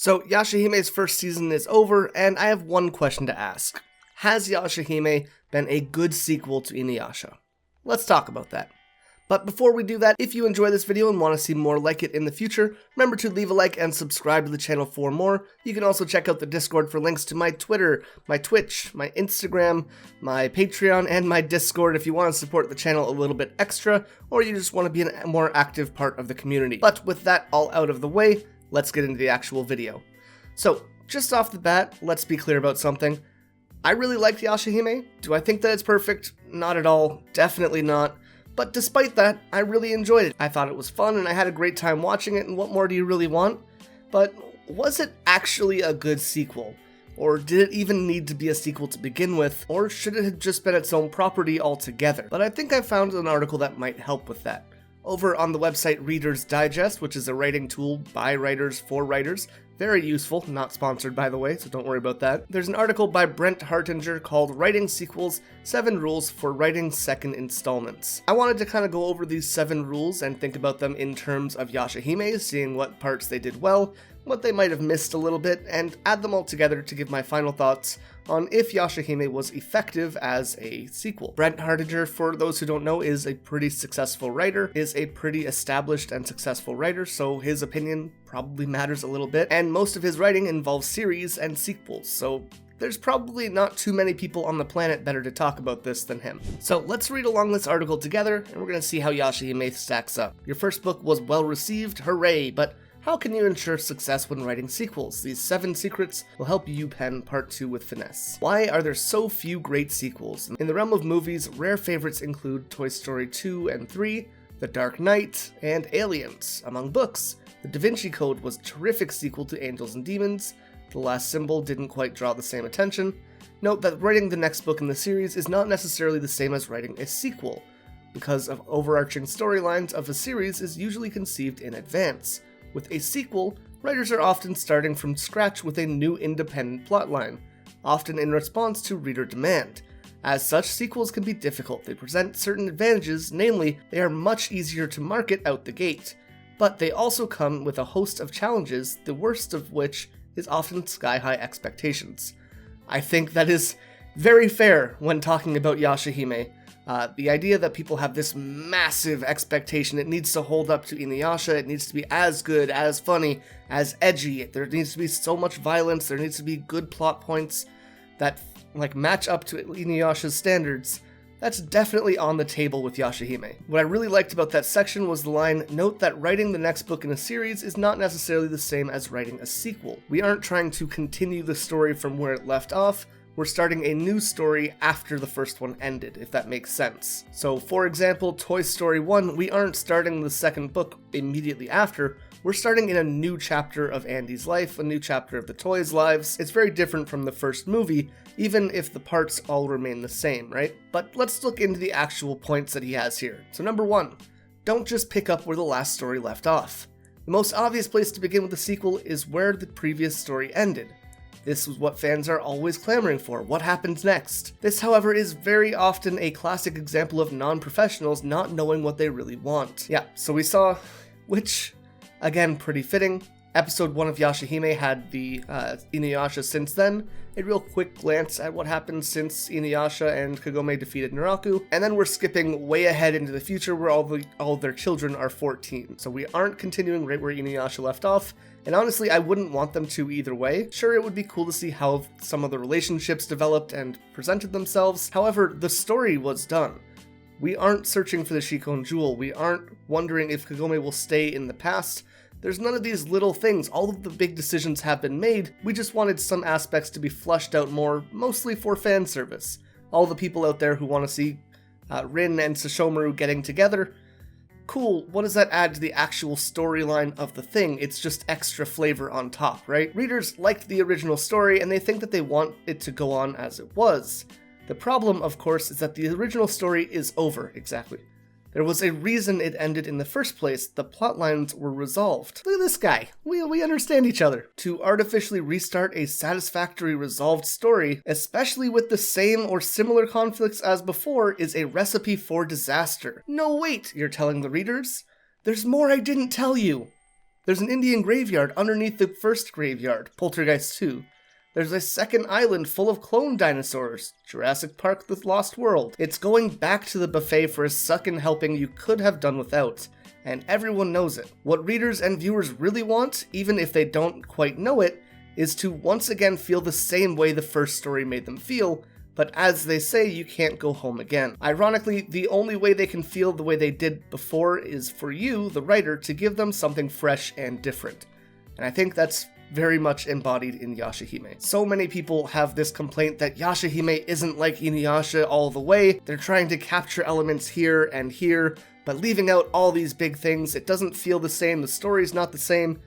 So Yashahime's first season is over, and I have one question to ask. Has Yashahime been a good sequel to Inuyasha? Let's talk about that. But before we do that, if you enjoy this video and want to see more like it in the future, remember to leave a like and subscribe to the channel for more. You can also check out the Discord for links to my Twitter, my Twitch, my Instagram, my Patreon, and my Discord if you want to support the channel a little bit extra, or you just want to be a more active part of the community. But with that all out of the way, let's get into the actual video. So, just off the bat, let's be clear about something. I really liked Yashahime. Do I think that it's perfect? Not at all. Definitely not. But despite that, I really enjoyed it. I thought it was fun and I had a great time watching it, and what more do you really want? But was it actually a good sequel? Or did it even need to be a sequel to begin with? Or should it have just been its own property altogether? But I think I found an article that might help with that. Over on the website Reader's Digest, which is a writing tool by writers for writers. Very useful, not sponsored by the way, so don't worry about that. There's an article by Brent Hartinger called Writing Sequels, 7 Rules for Writing Second Installments. I wanted to kind of go over these 7 rules and think about them in terms of Yashahime, seeing what parts they did well, what they might have missed a little bit, and add them all together to give my final thoughts on if Yashahime was effective as a sequel. Brent Hartinger, for those who don't know, is a pretty successful writer, is a pretty established and successful writer, so his opinion probably matters a little bit, and most of his writing involves series and sequels, so there's probably not too many people on the planet better to talk about this than him. So let's read along this article together, and we're going to see how Yashahime stacks up. Your first book was well received, hooray, but how can you ensure success when writing sequels? These 7 secrets will help you pen part 2 with finesse. Why are there so few great sequels? In the realm of movies, rare favorites include Toy Story 2 and 3, The Dark Knight, and Aliens. Among books, The Da Vinci Code was a terrific sequel to Angels and Demons. The Last Symbol didn't quite draw the same attention. Note that writing the next book in the series is not necessarily the same as writing a sequel, because of overarching storylines of a series is usually conceived in advance. With a sequel, writers are often starting from scratch with a new independent plotline, often in response to reader demand. As such, sequels can be difficult. They present certain advantages, namely, they are much easier to market out the gate. But they also come with a host of challenges, the worst of which is often sky-high expectations. I think that is very fair when talking about Yashahime. The idea that people have this massive expectation, it needs to hold up to Inuyasha, it needs to be as good, as funny, as edgy, there needs to be so much violence, there needs to be good plot points that match up to Inuyasha's standards. That's definitely on the table with Yashahime. What I really liked about that section was the line, note that writing the next book in a series is not necessarily the same as writing a sequel. We aren't trying to continue the story from where it left off, we're starting a new story after the first one ended, if that makes sense. So, for example, Toy Story 1, we aren't starting the second book immediately after, we're starting in a new chapter of Andy's life, a new chapter of the toys' lives. It's very different from the first movie, even if the parts all remain the same, right? But let's look into the actual points that he has here. So number 1, don't just pick up where the last story left off. The most obvious place to begin with a sequel is where the previous story ended. This is what fans are always clamoring for. What happens next? This, however, is very often a classic example of non-professionals not knowing what they really want. Yeah, so we saw, which, again, pretty fitting. Episode 1 of Yashahime had the Inuyasha since then, a real quick glance at what happened since Inuyasha and Kagome defeated Naraku, and then we're skipping way ahead into the future where all their children are 14. So we aren't continuing right where Inuyasha left off, and honestly I wouldn't want them to either way. Sure, it would be cool to see how some of the relationships developed and presented themselves, however, the story was done. We aren't searching for the Shikon Jewel, we aren't wondering if Kagome will stay in the past. There's none of these little things, all of the big decisions have been made, we just wanted some aspects to be fleshed out more, mostly for fan service. All the people out there who want to see Rin and Sesshomaru getting together, cool, what does that add to the actual storyline of the thing? It's just extra flavor on top, right? Readers liked the original story and they think that they want it to go on as it was. The problem, of course, is that the original story is over, exactly. There was a reason it ended in the first place. The plotlines were resolved. Look at this guy. We understand each other. To artificially restart a satisfactory resolved story, especially with the same or similar conflicts as before, is a recipe for disaster. No, wait, you're telling the readers? There's more I didn't tell you. There's an Indian graveyard underneath the first graveyard, Poltergeist 2. There's a second island full of clone dinosaurs, Jurassic Park: The Lost World. It's going back to the buffet for a second helping you could have done without, and everyone knows it. What readers and viewers really want, even if they don't quite know it, is to once again feel the same way the first story made them feel, but as they say, you can't go home again. Ironically, the only way they can feel the way they did before is for you, the writer, to give them something fresh and different. And I think that's very much embodied in Yashahime. So many people have this complaint that Yashahime isn't like Inuyasha all the way. They're trying to capture elements here and here, but leaving out all these big things. It doesn't feel the same, the story's not the same.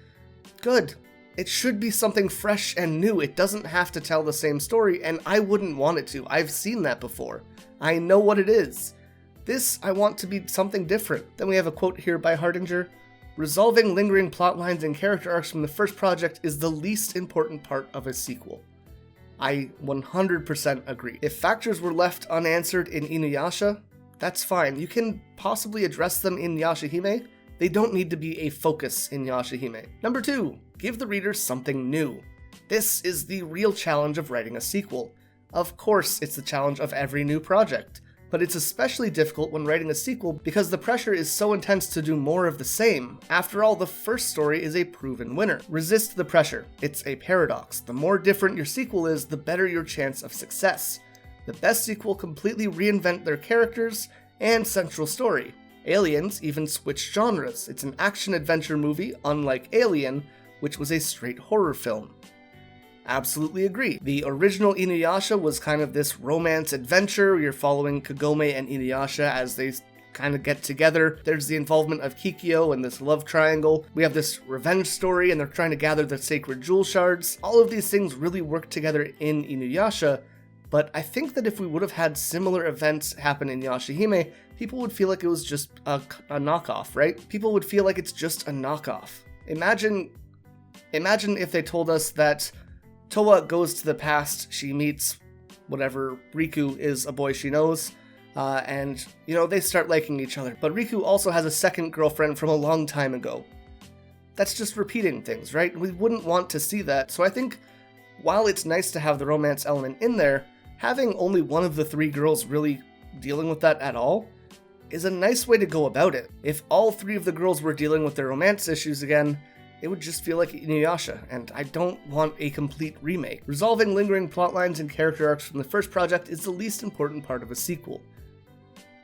Good. It should be something fresh and new. It doesn't have to tell the same story, and I wouldn't want it to. I've seen that before. I know what it is. This, I want to be something different. Then we have a quote here by Hardinger. Resolving lingering plot lines and character arcs from the first project is the least important part of a sequel. I 100% agree. If factors were left unanswered in Inuyasha, that's fine. You can possibly address them in Yashahime. They don't need to be a focus in Yashahime. Number 2, give the reader something new. This is the real challenge of writing a sequel. Of course, it's the challenge of every new project, but it's especially difficult when writing a sequel because the pressure is so intense to do more of the same. After all, the first story is a proven winner. Resist the pressure. It's a paradox. The more different your sequel is, the better your chance of success. The best sequel completely reinvent their characters and central story. Aliens even switch genres. It's an action-adventure movie, unlike Alien, which was a straight horror film. Absolutely agree. The original Inuyasha was kind of this romance adventure. You're following Kagome and Inuyasha as they kind of get together. There's the involvement of Kikyo and this love triangle. We have this revenge story and they're trying to gather the sacred jewel shards. All of these things really work together in Inuyasha, but I think that if we would have had similar events happen in Yashahime, people would feel like it was just a knockoff, right? People would feel like it's just a knockoff. Imagine if they told us that Towa goes to the past, she meets whatever Riku is, a boy she knows, and, they start liking each other. But Riku also has a second girlfriend from a long time ago. That's just repeating things, right? We wouldn't want to see that, so I think while it's nice to have the romance element in there, having only one of the 3 girls really dealing with that at all is a nice way to go about it. If all 3 of the girls were dealing with their romance issues again, it would just feel like Inuyasha, and I don't want a complete remake. Resolving lingering plotlines and character arcs from the first project is the least important part of a sequel.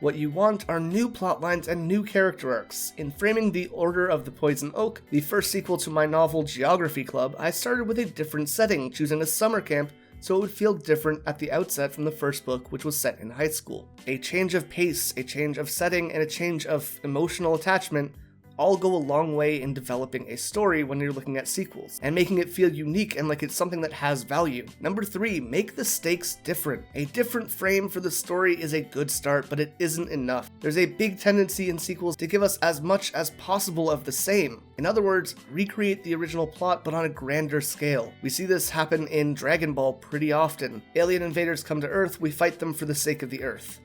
What you want are new plotlines and new character arcs. In framing The Order of the Poison Oak, the first sequel to my novel Geography Club, I started with a different setting, choosing a summer camp so it would feel different at the outset from the first book, which was set in high school. A change of pace, a change of setting, and a change of emotional attachment all go a long way in developing a story when you're looking at sequels, and making it feel unique and like it's something that has value. Number 3, make the stakes different. A different frame for the story is a good start, but it isn't enough. There's a big tendency in sequels to give us as much as possible of the same. In other words, recreate the original plot, but on a grander scale. We see this happen in Dragon Ball pretty often. Alien invaders come to Earth, we fight them for the sake of the Earth.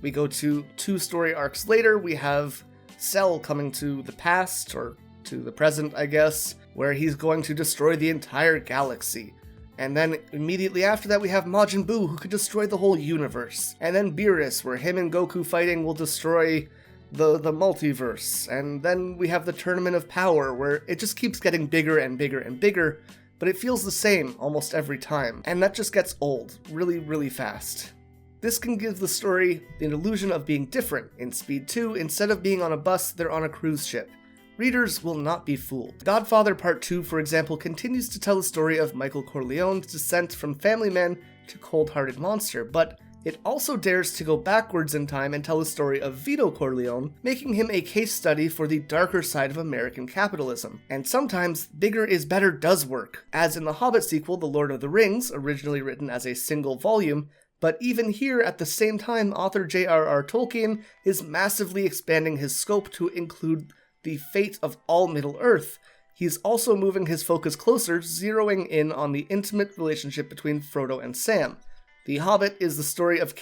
We go to 2 story arcs later, we have Cell coming to the past, or to the present, I guess, where he's going to destroy the entire galaxy. And then immediately after that we have Majin Buu, who could destroy the whole universe. And then Beerus, where him and Goku fighting will destroy the multiverse. And then we have the Tournament of Power, where it just keeps getting bigger and bigger and bigger, but it feels the same almost every time. And that just gets old really, really fast. This can give the story the illusion of being different. In Speed 2, instead of being on a bus, they're on a cruise ship. Readers will not be fooled. Godfather Part 2, for example, continues to tell the story of Michael Corleone's descent from family man to cold-hearted monster, but it also dares to go backwards in time and tell the story of Vito Corleone, making him a case study for the darker side of American capitalism. And sometimes, bigger is better does work, as in the Hobbit sequel, The Lord of the Rings, originally written as a single volume. But even here, at the same time, author J.R.R. Tolkien is massively expanding his scope to include the fate of all Middle-earth. He's also moving his focus closer, zeroing in on the intimate relationship between Frodo and Sam. The Hobbit is a story of a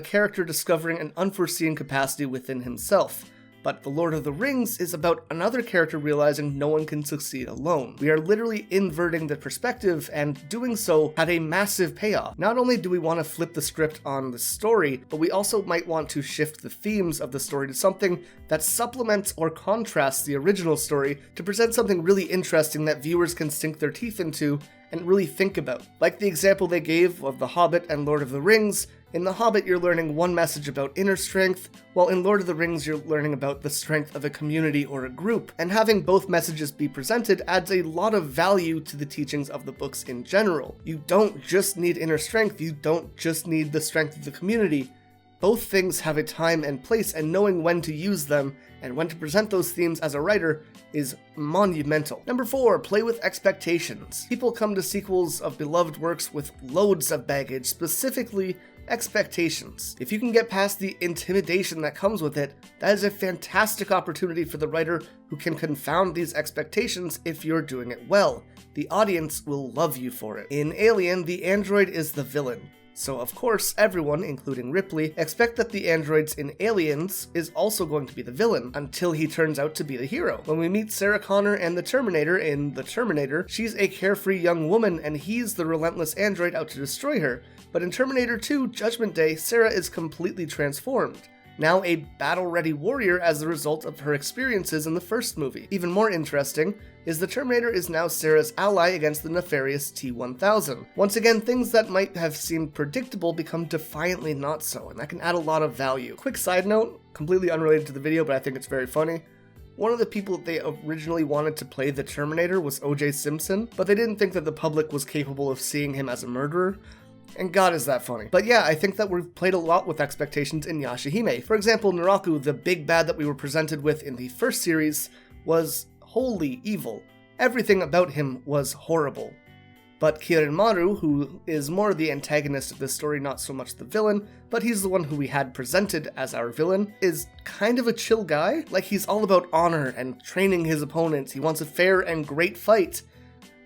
character discovering an unforeseen capacity within himself. But The Lord of the Rings is about another character realizing no one can succeed alone. We are literally inverting the perspective, and doing so had a massive payoff. Not only do we want to flip the script on the story, but we also might want to shift the themes of the story to something that supplements or contrasts the original story to present something really interesting that viewers can sink their teeth into and really think about. Like the example they gave of The Hobbit and Lord of the Rings. In The Hobbit, you're learning one message about inner strength, while in Lord of the Rings, you're learning about the strength of a community or a group. And having both messages be presented adds a lot of value to the teachings of the books in general. You don't just need inner strength, you don't just need the strength of the community. Both things have a time and place, and knowing when to use them and when to present those themes as a writer is monumental. Number 4, play with expectations. People come to sequels of beloved works with loads of baggage, specifically expectations. If you can get past the intimidation that comes with it, that is a fantastic opportunity for the writer who can confound these expectations if you're doing it well. The audience will love you for it. In Alien, the android is the villain. So of course, everyone, including Ripley, expect that the androids in Aliens is also going to be the villain, until he turns out to be the hero. When we meet Sarah Connor and the Terminator in The Terminator, she's a carefree young woman and he's the relentless android out to destroy her. But in Terminator 2, Judgment Day, Sarah is completely transformed. Now a battle-ready warrior as a result of her experiences in the first movie. Even more interesting is the Terminator is now Sarah's ally against the nefarious T-1000. Once again, things that might have seemed predictable become defiantly not so, and that can add a lot of value. Quick side note, completely unrelated to the video, but I think it's very funny. One of the people that they originally wanted to play the Terminator was O.J. Simpson, but they didn't think that the public was capable of seeing him as a murderer. And God, is that funny. But yeah, I think that we've played a lot with expectations in Yashahime. For example, Naraku, the big bad that we were presented with in the first series, was wholly evil. Everything about him was horrible. But Kirinmaru, who is more the antagonist of this story, not so much the villain, but he's the one who we had presented as our villain, is kind of a chill guy. Like, he's all about honor and training his opponents. He wants a fair and great fight.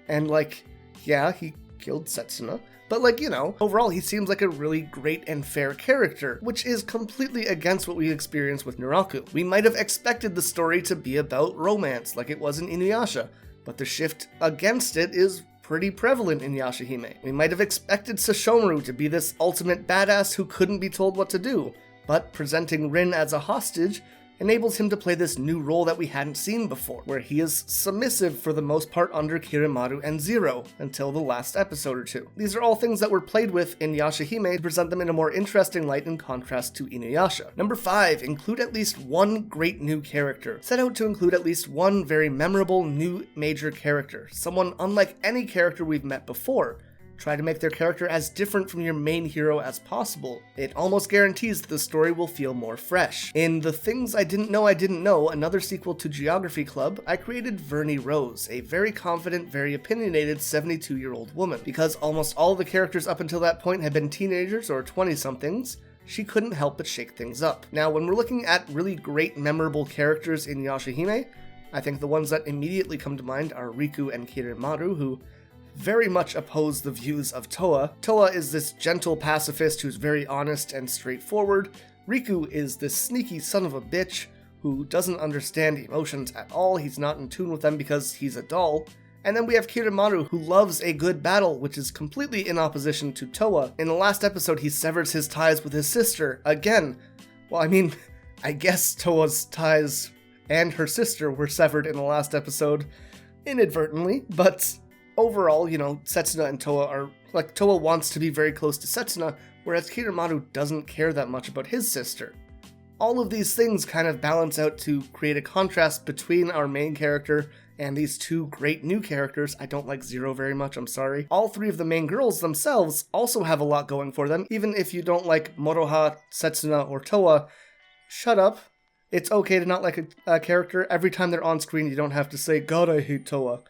And like, yeah, he killed Setsuna. But like, you know, overall he seems like a really great and fair character, which is completely against what we experienced with Naraku. We might have expected the story to be about romance, like it was in Inuyasha, but the shift against it is pretty prevalent in Yashahime. We might have expected Sashomaru to be this ultimate badass who couldn't be told what to do, but presenting Rin as a hostage enables him to play this new role that we hadn't seen before, where he is submissive for the most part under Kirinmaru and Zero, until the last episode or two. These are all things that were played with in Yashahime to present them in a more interesting light in contrast to Inuyasha. Number 5, include at least one great new character. Set out to include at least one very memorable new major character, someone unlike any character we've met before. Try to make their character as different from your main hero as possible. It almost guarantees that the story will feel more fresh. In The Things I Didn't Know, another sequel to Geography Club, I created Vernie Rose, a very confident, very opinionated 72-year-old woman. Because almost all of the characters up until that point had been teenagers or 20-somethings, she couldn't help but shake things up. Now, when we're looking at really great, memorable characters in Yashahime, I think the ones that immediately come to mind are Riku and Kirinmaru, who very much oppose the views of Toa. Toa is this gentle pacifist who's very honest and straightforward. Riku is this sneaky son of a bitch who doesn't understand emotions at all. He's not in tune with them because he's a doll. And then we have Kirinmaru, who loves a good battle, which is completely in opposition to Toa. In the last episode, he severs his ties with his sister. Again, well, I mean, I guess Toa's ties and her sister were severed in the last episode inadvertently, but overall, you know, Setsuna and Toa are, like, Toa wants to be very close to Setsuna, whereas Kirinmaru doesn't care that much about his sister. All of these things kind of balance out to create a contrast between our main character and these two great new characters. I don't like Zero very much, I'm sorry. All three of the main girls themselves also have a lot going for them, even if you don't like Moroha, Setsuna, or Toa. Shut up. It's okay to not like a character. Every time they're on screen, you don't have to say, God, I hate Toa.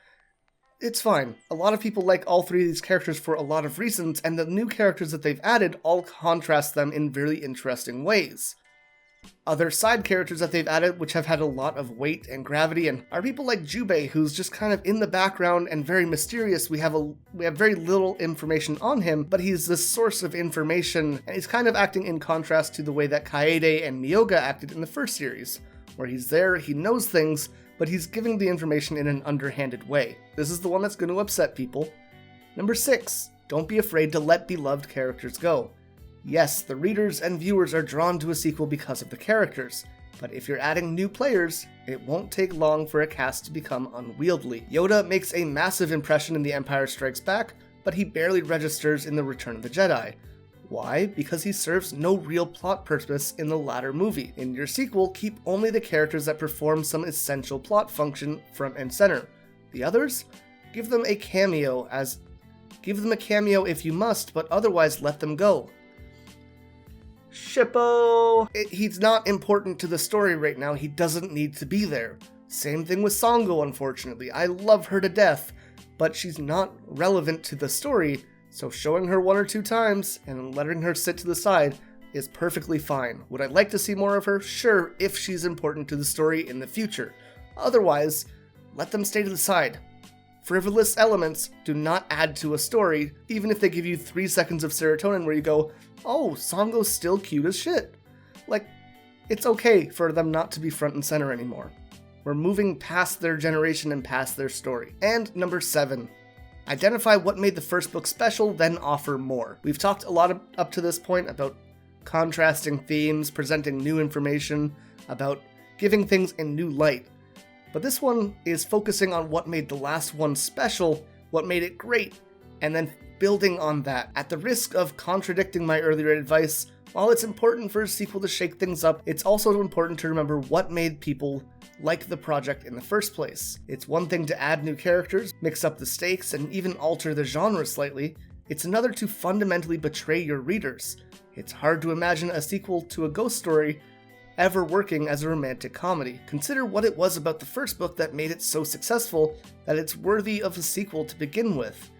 It's fine. A lot of people like all three of these characters for a lot of reasons, and the new characters that they've added all contrast them in really interesting ways. Other side characters that they've added, which have had a lot of weight and gravity, and are people like Jubei, who's just kind of in the background and very mysterious. We have very little information on him, but he's this source of information, and he's kind of acting in contrast to the way that Kaede and Miyoga acted in the first series. where he's there, he knows things, but he's giving the information in an underhanded way. This is the one that's going to upset people. Number 6, don't be afraid to let beloved characters go. Yes, the readers and viewers are drawn to a sequel because of the characters, but if you're adding new players, it won't take long for a cast to become unwieldy. Yoda makes a massive impression in The Empire Strikes Back, but he barely registers in The Return of the Jedi. Why? Because he serves no real plot purpose in the latter movie. In your sequel, keep only the characters that perform some essential plot function front and center. The others? Give them a cameo if you must, but otherwise let them go. Shippo! He's not important to the story right now, he doesn't need to be there. Same thing with Songo, unfortunately. I love her to death, but she's not relevant to the story, so showing her 1 or 2 times and letting her sit to the side is perfectly fine. Would I like to see more of her? Sure, if she's important to the story in the future. Otherwise, let them stay to the side. Frivolous elements do not add to a story, even if they give you 3 seconds of serotonin where you go, oh, Songo's still cute as shit. Like, it's okay for them not to be front and center anymore. We're moving past their generation and past their story. And number 7, identify what made the first book special, then offer more. We've talked a lot up to this point about contrasting themes, presenting new information, about giving things in new light. But this one is focusing on what made the last one special, what made it great, and then building on that. At the risk of contradicting my earlier advice, while it's important for a sequel to shake things up, it's also important to remember what made people like the project in the first place. It's one thing to add new characters, mix up the stakes, and even alter the genre slightly. It's another to fundamentally betray your readers. It's hard to imagine a sequel to a ghost story ever working as a romantic comedy. Consider what it was about the first book that made it so successful that it's worthy of a sequel to begin with.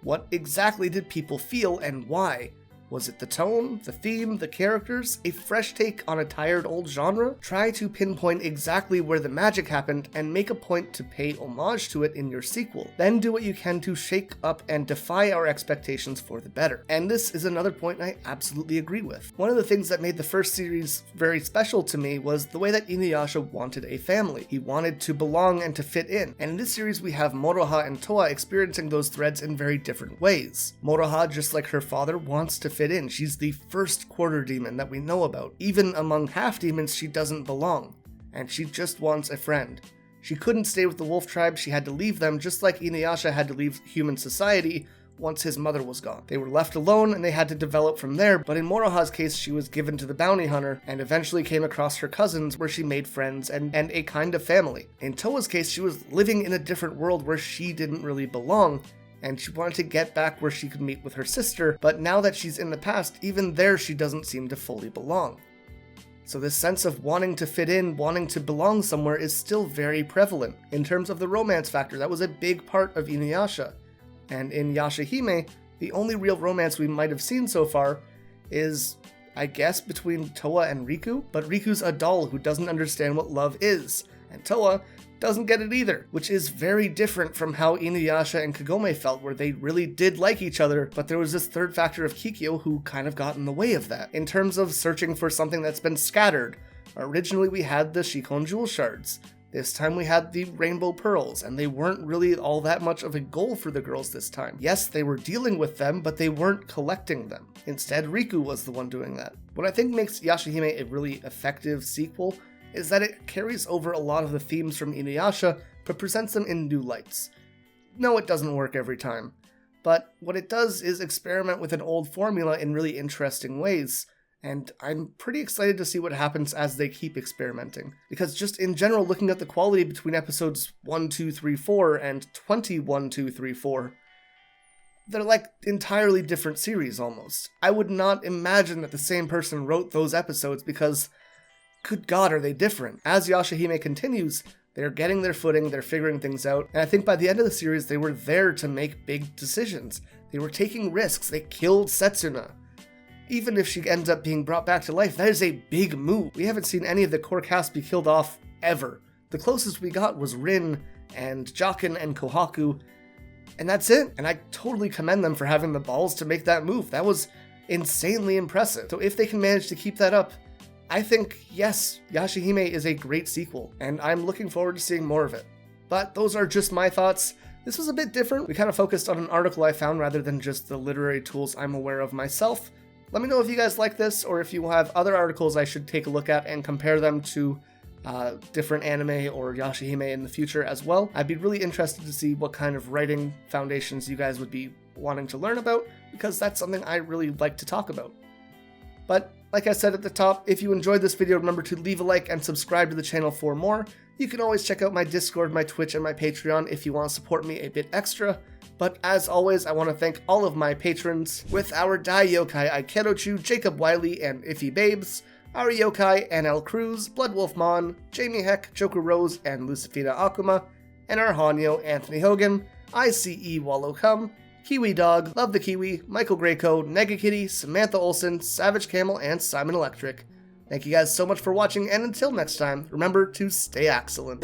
What exactly did people feel and why? Was it the tone, the theme, the characters, a fresh take on a tired old genre? Try to pinpoint exactly where the magic happened and make a point to pay homage to it in your sequel. Then do what you can to shake up and defy our expectations for the better. And this is another point I absolutely agree with. One of the things that made the first series very special to me was the way that Inuyasha wanted a family. He wanted to belong and to fit in. And in this series we have Moroha and Toa experiencing those threads in very different ways. Moroha, just like her father, wants to fit in. She's the first quarter demon that we know about. Even among half demons, she doesn't belong, and she just wants a friend. She couldn't stay with the wolf tribe, she had to leave them, just like Inuyasha had to leave human society once his mother was gone. They were left alone and they had to develop from there, but in Moroha's case, she was given to the bounty hunter and eventually came across her cousins where she made friends and a kind of family. In Toa's case, she was living in a different world where she didn't really belong, and she wanted to get back where she could meet with her sister, but now that she's in the past, even there she doesn't seem to fully belong. So this sense of wanting to fit in, wanting to belong somewhere is still very prevalent. In terms of the romance factor, that was a big part of Inuyasha. And in Yashahime, the only real romance we might have seen so far is, I guess, between Toa and Riku, but Riku's a doll who doesn't understand what love is, and Toa doesn't get it either, which is very different from how Inuyasha and Kagome felt, where they really did like each other, but there was this third factor of Kikyo who kind of got in the way of that. In terms of searching for something that's been scattered, originally we had the Shikon Jewel Shards. This time we had the Rainbow Pearls, and they weren't really all that much of a goal for the girls this time. Yes, they were dealing with them, but they weren't collecting them. Instead, Riku was the one doing that. What I think makes Yashahime a really effective sequel is that it carries over a lot of the themes from Inuyasha, but presents them in new lights. No, it doesn't work every time, but what it does is experiment with an old formula in really interesting ways, and I'm pretty excited to see what happens as they keep experimenting. Because just in general, looking at the quality between episodes 1, 2, 3, 4 and 21, 2, 3, 4, they're like entirely different series almost. I would not imagine that the same person wrote those episodes because good God, are they different? As Yashahime continues, they're getting their footing, they're figuring things out, and I think by the end of the series, they were there to make big decisions. They were taking risks. They killed Setsuna. Even if she ends up being brought back to life, that is a big move. We haven't seen any of the core cast be killed off ever. The closest we got was Rin and Jaken and Kohaku, and that's it. And I totally commend them for having the balls to make that move. That was insanely impressive. So if they can manage to keep that up, I think, yes, Yashahime is a great sequel, and I'm looking forward to seeing more of it. But those are just my thoughts. This was a bit different. We kind of focused on an article I found rather than just the literary tools I'm aware of myself. Let me know if you guys like this, or if you have other articles I should take a look at and compare them to different anime or Yashahime in the future as well. I'd be really interested to see what kind of writing foundations you guys would be wanting to learn about, because that's something I really like to talk about. But like I said at the top, if you enjoyed this video, remember to leave a like and subscribe to the channel for more. You can always check out my Discord, my Twitch, and my Patreon if you want to support me a bit extra. But as always, I want to thank all of my patrons, with our Dai Yokai Ikerochu, Jacob Wiley, and Iffy Babes, our Yokai NL Cruz, Bloodwolf Mon, Jamie Heck, Joker Rose, and Lucifina Akuma, and our Hanyo, Anthony Hogan, ICE Wallow Cum, Kiwi Dog, Love the Kiwi, Michael Greyco, Nega Kitty, Samantha Olsen, Savage Camel, and Simon Electric. Thank you guys so much for watching, and until next time, remember to stay excellent.